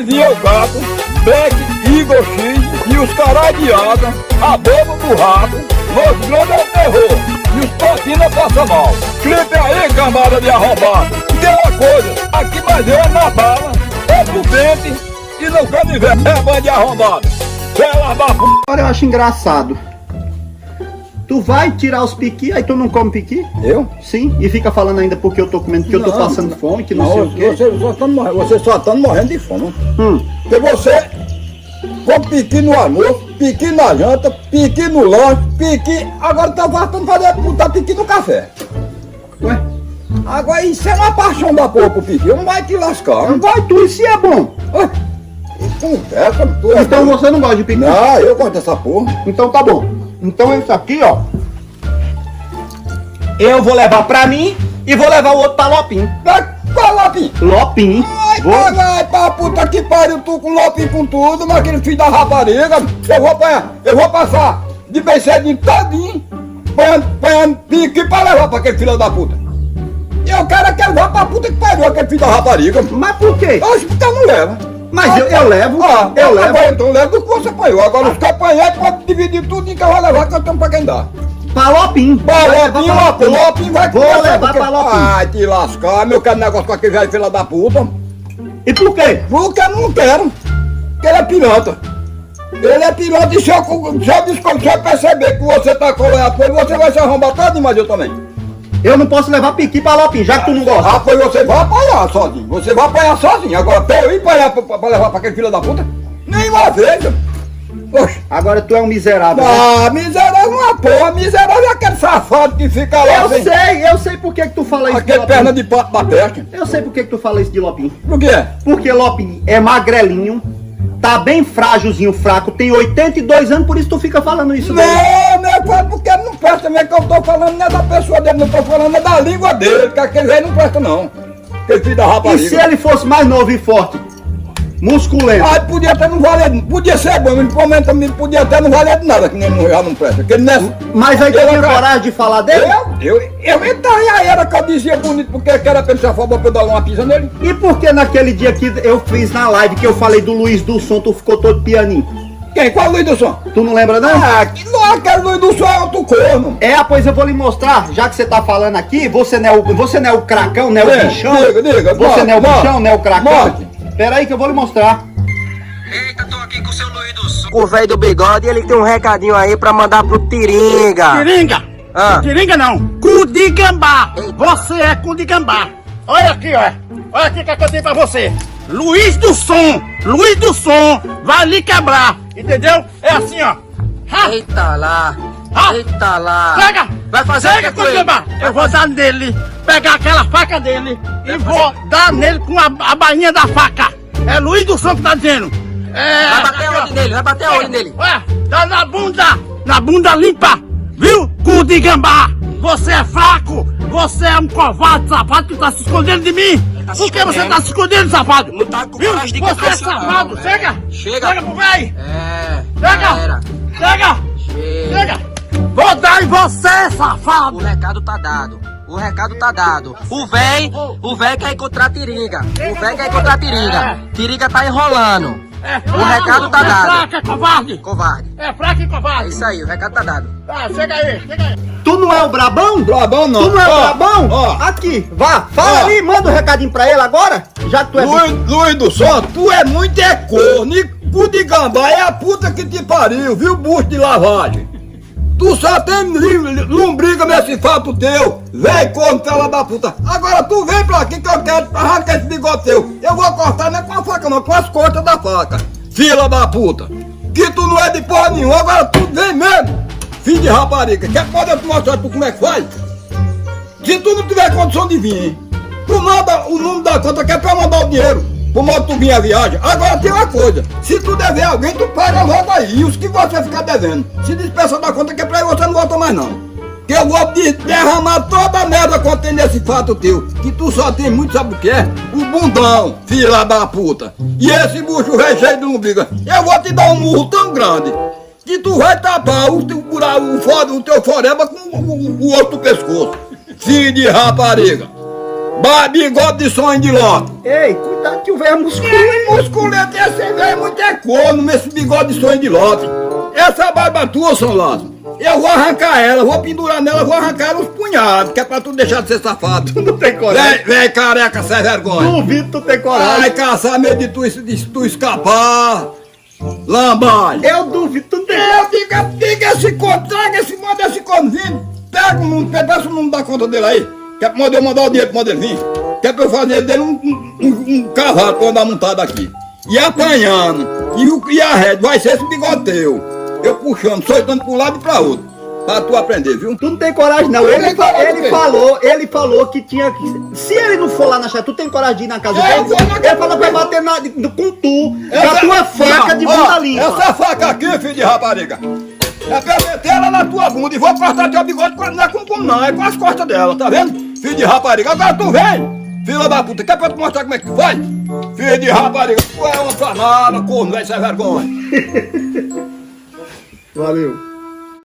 vinha o gato, Black Eagle X e os caras de asa, a boba do rato, Los Grandes é o terror e os patina passa mal. Clipe aí, camada de arrombado. Tem uma coisa, aqui mais é na bala, é pro dente e no canivete, é banda de arrombado. Pela da p... Agora eu acho engraçado. Tu vai tirar os piqui, aí tu não come piqui? Eu? Sim, e fica falando ainda porque eu tô comendo, que eu tô passando fome, que não sei o quê. Você só tá morrendo de fome. Porque você come piqui no almoço, piqui na janta, piqui no lanche, piqui... Agora tá faltando fazer botar piqui no café. Ué? Agora isso é uma paixão da porra pro piqui, não vai te lascar. Não vai tu, isso é bom. Ué? Então você não gosta de piqui? Não, eu gosto dessa porra. Então tá bom. Então isso aqui, ó, eu vou levar pra mim e vou levar o outro pra Lopim. Qual Lopim? Lopim. Vai pra puta que pariu, tu com Lopim com tudo, mas aquele filho da rapariga, eu vou passar de bem cedinho todinho, panhando pique pra levar pra aquele filho da puta. Eu quero que ele vá pra puta que pariu, aquele filho da rapariga. Mas por quê? Oxe, porque eu não levo. Mas eu levo, eu levo. Então leva o que você apanhou. Agora os que apanhar pode dividir tudo em que eu vou levar, que eu tenho pra quem dá. Pra Lopim. Lopim vai Vou levar pra Lopim. Ai, te lascar, meu quero negócio com aquele velho filho da puta. E por quê? Porque eu não quero. Porque ele é pilantra. Ele é pilantra e se eu perceber que você tá colado com ele, você vai se arrombar todo, mas eu também. Eu não posso levar piqui pra Lopim, já que tu não gosta. Ah, pois você vai apanhar sozinho. Você vai apanhar sozinho. Agora, pra eu ir apanhar pra levar pra aquele filho da puta, nenhuma vez. Poxa. Agora tu é um miserável. Ah, miserável uma porra. Miserável é aquele safado que fica lá. Eu sei por que tu fala isso de Aquele Lopim. perna de pato da peste. Eu sei por que tu fala isso de Lopim. Por quê? Porque Lopim é magrelinho, tá bem frágilzinho, fraco, tem 82 anos, por isso tu fica falando isso dele. Não, meu pai, porque ele não presta mesmo, que eu tô falando não é da pessoa dele, não tô falando é da língua dele, que aquele velho não presta não. Aquele filho da rapariga. E se ele fosse mais novo e forte? Musculento. Ah, podia até não valer, podia ser bom, mas também podia até não valer de nada, que nem já não presta. Que ele não é... Mas aí tu tinha coragem de falar dele? Eu entarei era que eu dizia bonito, porque era pra ele se afobar pra eu dar uma pisa nele. E por que naquele dia que eu fiz na live, que eu falei do Luiz do Som, tu ficou todo pianinho? Quem? Qual Luiz do Som? Tu não lembra não? Ah, que não, aquele Luiz do Som é outro corno. É, pois eu vou lhe mostrar, já que você tá falando aqui, você não é o cracão, não é o bichão? Diga, você não é o bichão, não é o cracão? Morte. Pera aí que eu vou lhe mostrar. Eita, tô aqui com o seu Luiz do Som. O velho do bigode, ele tem um recadinho aí pra mandar pro Tiringa. Tiringa? Ah. Tiringa não, cu de gambá. Você é cu de gambá. Olha aqui, ó. Olha aqui o que eu tenho pra você. Luiz do Som vai lhe quebrar, entendeu? É assim, ó. Ha! Eita lá, Ha! eita lá. Pega! Vai fazer Pega, cu de gambá. Eu vou dar nele, pegar aquela faca dele e vou dar nele com a bainha da faca. É Luiz do Som que tá dizendo. É, Vai bater a olho nele, vai bater a olho nele. Ué, dá na bunda limpa, viu? Cu de gambá, você é fraco, você é um covarde, safado, que tá se escondendo de mim. Por que você tá se escondendo, safado? Não tá com Viu? coragem de Você é quebrar safado, não, chega! Chega pro véi! É, Chega! Chega. Chega! Vou dar em você, safado! O recado tá dado. O recado tá dado. O véi quer encontrar Tiringa. O véi quer encontrar Tiringa. Tiringa tá enrolando. É O recado tá dado. É fraco, é covarde! Covarde. É fraco e É covarde! isso aí, o recado tá dado. Tá, chega aí, chega aí! Tu não é o Brabão? Brabão não. Tu não é o Ó, Brabão? ó. Aqui, vá, fala Ó. ali, manda um recadinho pra ele agora, já que tu é... Luiz do Som, tu é muito corno, e cu de gambá é a puta que te pariu, viu, bucho de lavagem? Tu só tem lombriga nesse fato teu, véi corno, fela da puta. Agora tu vem pra aqui que eu quero arrancar esse bigode teu. Eu vou cortar não é com a faca não, com as cortas da faca. Fila da puta. Que tu não é de porra nenhuma, agora tu vem mesmo. Filho de rapariga, quer pode eu te mostrar tu como é que faz? Se tu não tiver condição de vir, hein? Tu manda o número da conta que é pra mandar o dinheiro. Por modo tu vir a viagem. Agora tem uma coisa, se tu dever alguém, tu paga logo aí. E os que você ficar devendo, se despeça da conta que é pra aí, você não volta mais não. Que eu vou derramar toda a merda que tem nesse fato teu. Que tu só tem muito, sabe o que é? O bundão, filha da puta. E esse bucho cheio de lombriga. Eu vou te dar um murro tão grande que tu vai tapar o teu foreba com o osso do pescoço. Filho de rapariga. Bigode de sonho de lote. Ei, cuidado que o velho é musculoso. Musculento, esse velho é muito corno nesse bigode de sonho de lote. Essa barba tua, São Lázaro, eu vou arrancar ela, vou pendurar nela, vou arrancar ela uns punhados, que é pra tu deixar de ser safado. Não tem coragem. Vem careca, sem vergonha. Duvido tu ter coragem. Vai caçar medo de tu escapar. Lambai. Eu duvido tu ter Eu diga esse corno, traga esse modo desse corno vindo. Pega um pedaço, não dá conta dele aí. Que é pra eu mandar o dinheiro pro ele vir. Que é pra eu fazer dele um cavalo pra eu andar montado aqui. E apanhando. E a rede vai ser esse bigode teu. Eu puxando, soltando pra um lado e pra outro. Pra tu aprender, viu? Tu não tem coragem, não. Eu Ele tenho coragem, ele falou que tinha que. Se ele não for lá na chácara, tu tem coragem de ir na casa Eu dele? vou na Ele casa falou que vai bater com tu. Com a Essa- tua faca de Ó, bunda limpa. Essa faca aqui, filho de rapariga, é pra eu meter ela na tua bunda e vou cortar teu bigode, não é não, é com as costas dela, tá vendo? Filho de rapariga, agora tu vem, filha da puta, quer pra eu te mostrar como é que tu faz? Filho de rapariga, tu é uma planada, corno, velho, sem vergonha. Valeu.